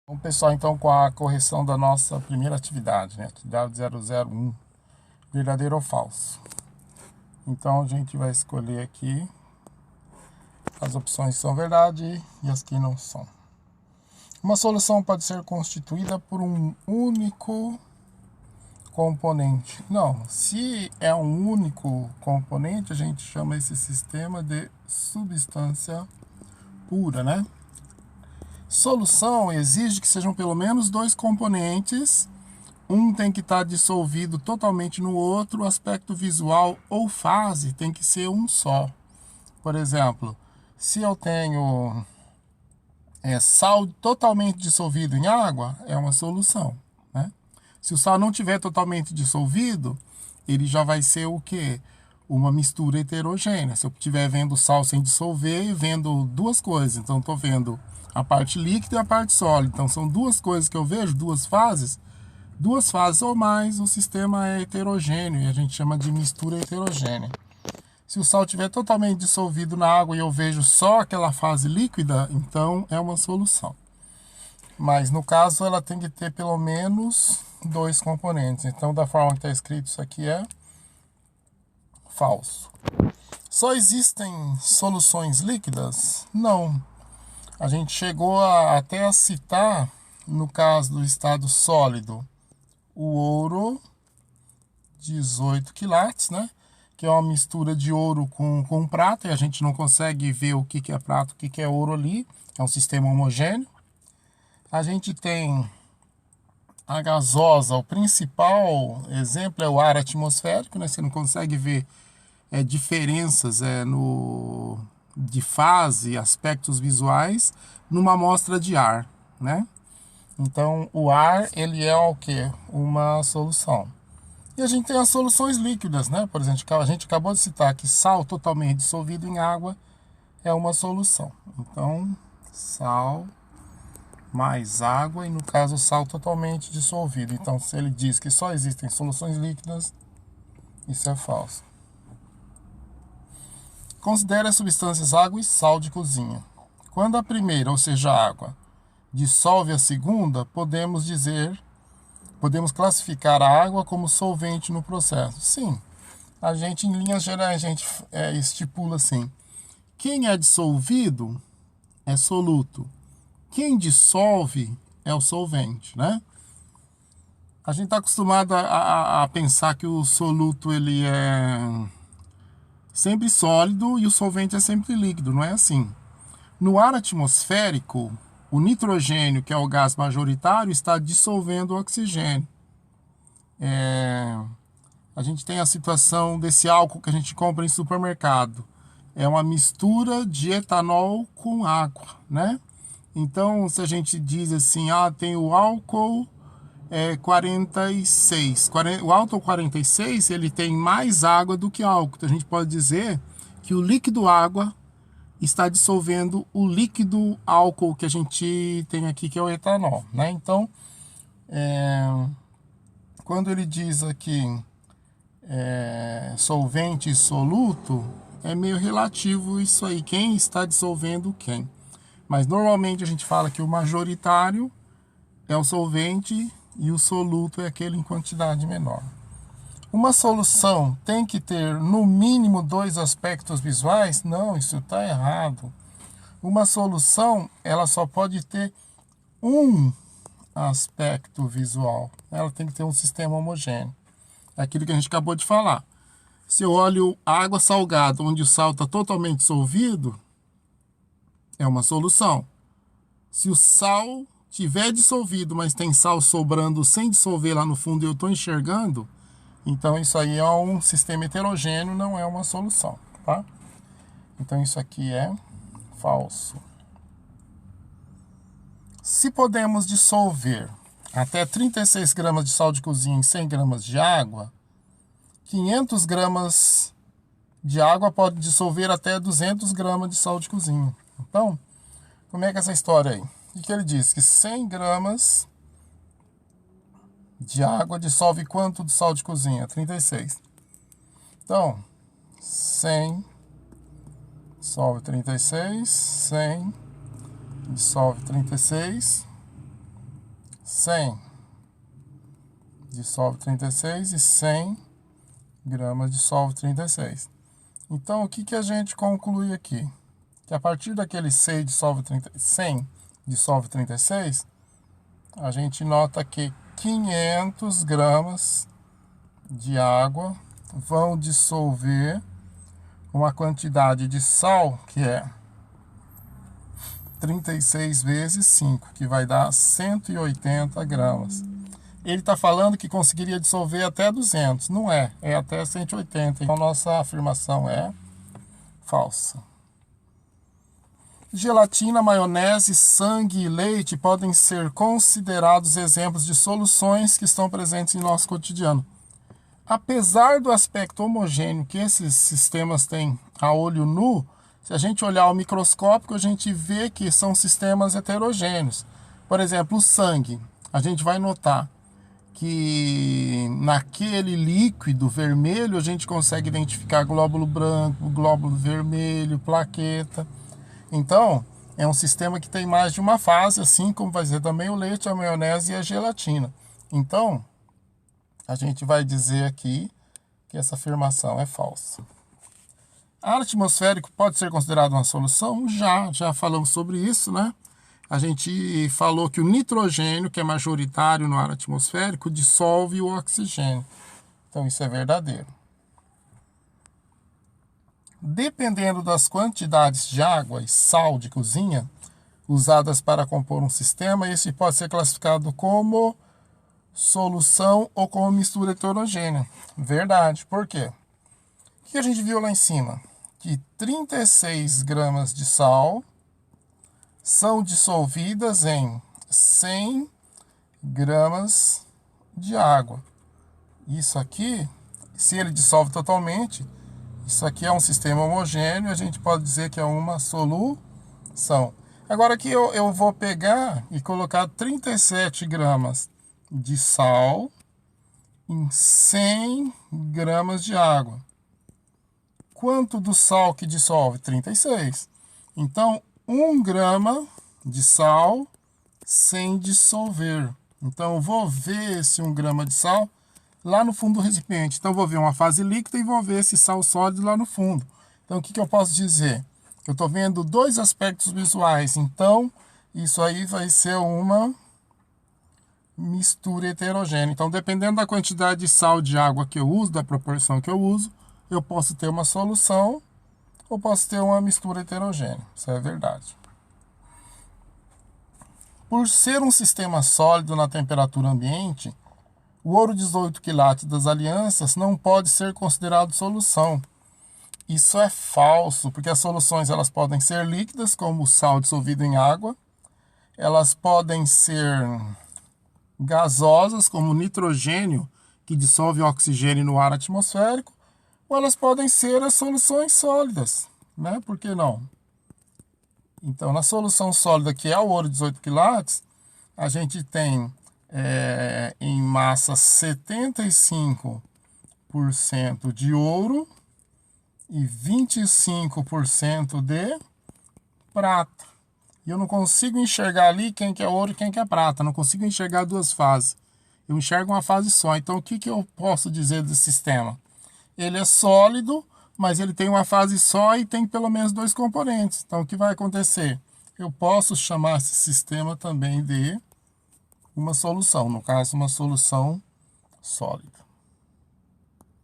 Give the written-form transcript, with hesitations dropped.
Bom, pessoal, então com a correção da nossa primeira atividade, né? Atividade 001, verdadeiro ou falso. Então a gente vai escolher aqui as opções que são verdade e as que não são. Uma solução pode ser constituída por um único componente. Não, se é um único componente, a gente chama esse sistema de substância pura, né? Solução exige que sejam pelo menos dois componentes. Um tem que estar dissolvido totalmente no outro. O aspecto visual ou fase tem que ser um só. Por exemplo, se eu tenho sal totalmente dissolvido em água, é uma solução, né? Se o sal não tiver totalmente dissolvido, ele já vai ser o quê? Uma mistura heterogênea. Se eu estiver vendo sal sem dissolver, vendo duas coisas. Então, estou vendo a parte líquida e a parte sólida. Então, são duas coisas que eu vejo, duas fases ou mais, o sistema é heterogêneo e a gente chama de mistura heterogênea. Se o sal estiver totalmente dissolvido na água e eu vejo só aquela fase líquida, então é uma solução. Mas no caso ela tem que ter pelo menos dois componentes. Então, da forma que está escrito, isso aqui é falso. Só existem soluções líquidas? Não. A gente chegou até a citar, no caso do estado sólido, o ouro 18 quilates, né? Que é uma mistura de ouro com prata, e a gente não consegue ver o que é prata, o que é ouro ali. É um sistema homogêneo. A gente tem a gasosa, o principal exemplo é o ar atmosférico, né? Você não consegue ver diferenças de fase, aspectos visuais, numa amostra de ar, né? Então, o ar, ele é o quê? Uma solução. E a gente tem as soluções líquidas, né? Por exemplo, a gente acabou de citar que sal totalmente dissolvido em água é uma solução. Então, sal mais água, e no caso, sal totalmente dissolvido. Então, se ele diz que só existem soluções líquidas, isso é falso. Considere as substâncias água e sal de cozinha. Quando a primeira, ou seja, a água, dissolve a segunda, podemos classificar a água como solvente no processo. Sim, a gente, em linhas gerais, a gente estipula assim: quem é dissolvido é soluto, quem dissolve é o solvente, né? A gente está acostumado a pensar que o soluto ele é sempre sólido e o solvente é sempre líquido. Não é assim. No ar atmosférico, o nitrogênio, que é o gás majoritário, está dissolvendo o oxigênio. A gente tem a situação desse álcool que a gente compra em supermercado. É uma mistura de etanol com água, né? Então, se a gente diz assim, tem o álcool 46. O álcool 46, ele tem mais água do que álcool. Então, a gente pode dizer que o líquido água está dissolvendo o líquido álcool que a gente tem aqui, que é o etanol, né? Então, quando ele diz aqui solvente e soluto, é meio relativo isso aí, quem está dissolvendo quem. Mas normalmente a gente fala que o majoritário é o solvente e o soluto é aquele em quantidade menor. Uma solução tem que ter no mínimo dois aspectos visuais? Não, isso está errado. Uma solução, ela só pode ter um aspecto visual. Ela tem que ter um sistema homogêneo. É aquilo que a gente acabou de falar. Se eu olho água salgada, onde o sal está totalmente dissolvido, é uma solução. Se o sal tiver dissolvido, mas tem sal sobrando sem dissolver lá no fundo e eu estou enxergando, então isso aí é um sistema heterogêneo, não é uma solução, tá? Então isso aqui é falso. Se podemos dissolver até 36 gramas de sal de cozinha em 100 gramas de água, 500 gramas de água pode dissolver até 200 gramas de sal de cozinha. Então, como é que é essa história aí? O que ele diz? Que 100 gramas de água dissolve quanto de sal de cozinha? 36. Então, 100 dissolve 36, 100 dissolve 36. 100 dissolve 36 e 100 gramas dissolve 36. Então, o que a gente conclui aqui? Que a partir daquele 100 dissolve 36, a gente nota que 500 gramas de água vão dissolver uma quantidade de sal que é 36 vezes 5, que vai dar 180 gramas. Ele está falando que conseguiria dissolver até 200. Não é, é até 180. Então, nossa afirmação é falsa. Gelatina, maionese, sangue e leite podem ser considerados exemplos de soluções que estão presentes em nosso cotidiano. Apesar do aspecto homogêneo que esses sistemas têm a olho nu, se a gente olhar ao microscópio, a gente vê que são sistemas heterogêneos. Por exemplo, o sangue. A gente vai notar que naquele líquido vermelho a gente consegue identificar glóbulo branco, glóbulo vermelho, plaqueta. Então, é um sistema que tem mais de uma fase, assim como vai ser também o leite, a maionese e a gelatina. Então, a gente vai dizer aqui que essa afirmação é falsa. Ar atmosférico pode ser considerado uma solução? Já falamos sobre isso, né? A gente falou que o nitrogênio, que é majoritário no ar atmosférico, dissolve o oxigênio. Então, isso é verdadeiro. Dependendo das quantidades de água e sal de cozinha usadas para compor um sistema, esse pode ser classificado como solução ou como mistura heterogênea. Verdade. Por quê? O que a gente viu lá em cima? Que 36 gramas de sal são dissolvidas em 100 gramas de água. Isso aqui, se ele dissolve totalmente, isso aqui é um sistema homogêneo, a gente pode dizer que é uma solução. Agora aqui eu vou pegar e colocar 37 gramas de sal em 100 gramas de água. Quanto do sal que dissolve? 36. Então, 1 grama de sal sem dissolver. Então, eu vou ver esse 1 grama de sal lá no fundo do recipiente. Então, eu vou ver uma fase líquida e vou ver esse sal sólido lá no fundo. Então, o que eu posso dizer? Eu estou vendo dois aspectos visuais. Então, isso aí vai ser uma mistura heterogênea. Então, dependendo da quantidade de sal de água que eu uso, da proporção que eu uso, eu posso ter uma solução ou posso ter uma mistura heterogênea. Isso é verdade. Por ser um sistema sólido na temperatura ambiente, o ouro 18 quilates das alianças não pode ser considerado solução. Isso é falso, porque as soluções elas podem ser líquidas, como o sal dissolvido em água. Elas podem ser gasosas, como o nitrogênio, que dissolve o oxigênio no ar atmosférico. Ou elas podem ser as soluções sólidas, né? Por que não? Então, na solução sólida, que é o ouro 18 quilates, a gente tem em massa 75% de ouro e 25% de prata. E eu não consigo enxergar ali quem que é ouro e quem que é prata. Não consigo enxergar duas fases. Eu enxergo uma fase só. Então, o que eu posso dizer desse sistema? Ele é sólido, mas ele tem uma fase só e tem pelo menos dois componentes. Então, o que vai acontecer? Eu posso chamar esse sistema também de uma solução, no caso, uma solução sólida.